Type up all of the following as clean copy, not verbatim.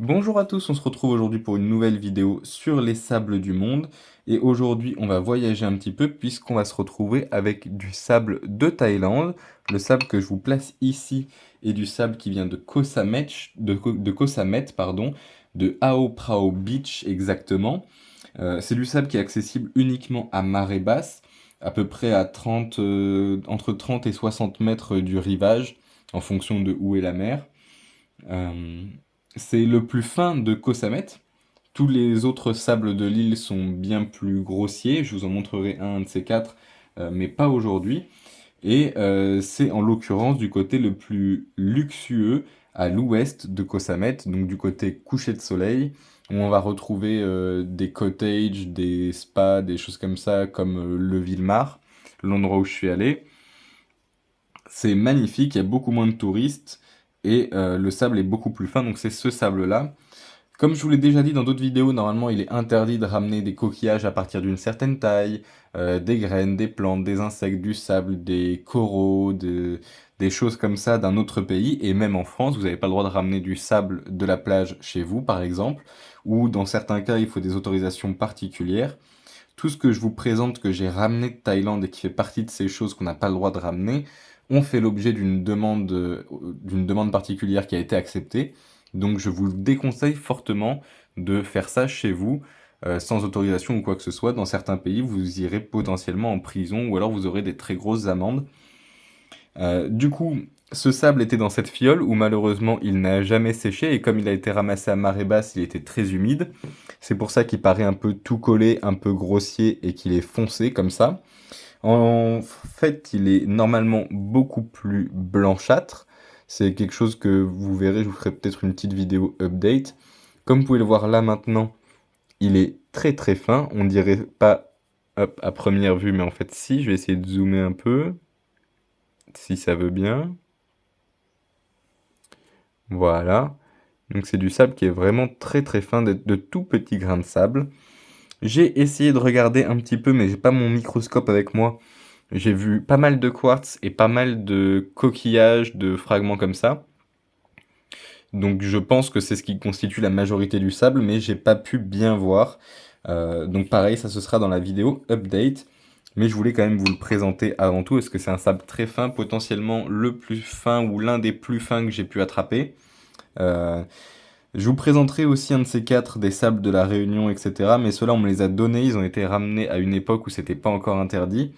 Bonjour à tous, on se retrouve aujourd'hui pour une nouvelle vidéo sur les sables du monde. Et aujourd'hui, on va voyager un petit peu puisqu'on va se retrouver avec du sable de Thaïlande. Le sable que je vous place ici est du sable qui vient de Koh Samet, de Koh Samet, pardon, de Ao Prao Beach exactement. C'est du sable qui est accessible uniquement à marée basse, à peu près à 30, entre 30 et 60 mètres du rivage, en fonction de où est la mer. Euh, c'est le plus fin de Koh Samet. Tous les autres sables de l'île sont bien plus grossiers. Je vous en montrerai un de ces quatre, mais pas aujourd'hui. Et c'est en l'occurrence du côté le plus luxueux à l'ouest de Koh Samet, donc du côté coucher de soleil, où on va retrouver des cottages, des spas, des choses comme ça, comme le Villemar, l'endroit où je suis allé. C'est magnifique, il y a beaucoup moins de touristes et le sable est beaucoup plus fin, donc c'est ce sable-là. Comme je vous l'ai déjà dit dans d'autres vidéos, normalement il est interdit de ramener des coquillages à partir d'une certaine taille, des graines, des plantes, des insectes, du sable, des coraux, des choses comme ça d'un autre pays. Et même en France, vous n'avez pas le droit de ramener du sable de la plage chez vous, par exemple, ou dans certains cas il faut des autorisations particulières. Tout ce que je vous présente que j'ai ramené de Thaïlande et qui fait partie de ces choses qu'on n'a pas le droit de ramener, ont fait l'objet d'une demande particulière qui a été acceptée. Donc je vous déconseille fortement de faire ça chez vous, sans autorisation ou quoi que ce soit. Dans certains pays, vous irez potentiellement en prison ou alors vous aurez des très grosses amendes. Du coup, ce sable était dans cette fiole où malheureusement il n'a jamais séché et comme il a été ramassé à marée basse, il était très humide. C'est pour ça qu'il paraît un peu tout collé, un peu grossier et qu'il est foncé comme ça. En fait, il est normalement beaucoup plus blanchâtre. C'est quelque chose que vous verrez, je vous ferai peut-être une petite vidéo update. Comme vous pouvez le voir là maintenant, il est très très fin. On dirait pas hop, à première vue, mais en fait si. Je vais essayer de zoomer un peu, si ça veut bien. Voilà. Donc c'est du sable qui est vraiment très très fin, de tout petits grains de sable. J'ai essayé de regarder un petit peu, mais j'ai pas mon microscope avec moi. J'ai vu pas mal de quartz et pas mal de coquillages, de fragments comme ça. Donc je pense que c'est ce qui constitue la majorité du sable, mais j'ai pas pu bien voir. Donc pareil, ça ce sera dans la vidéo update. Mais je voulais quand même vous le présenter avant tout, parce que c'est un sable très fin, potentiellement le plus fin ou l'un des plus fins que j'ai pu attraper. Euh, je vous présenterai aussi un de ces quatre des sables de la Réunion, etc. Mais ceux-là, on me les a donnés, ils ont été ramenés à une époque où c'était pas encore interdit.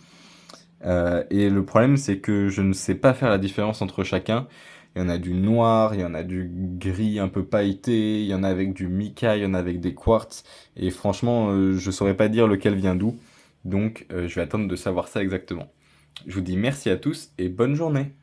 Et le problème, c'est que je ne sais pas faire la différence entre chacun. Il y en a du noir, il y en a du gris un peu pailleté, il y en a avec du mica, il y en a avec des quartz. Et franchement, je saurais pas dire lequel vient d'où. Donc, je vais attendre de savoir ça exactement. Je vous dis merci à tous et bonne journée.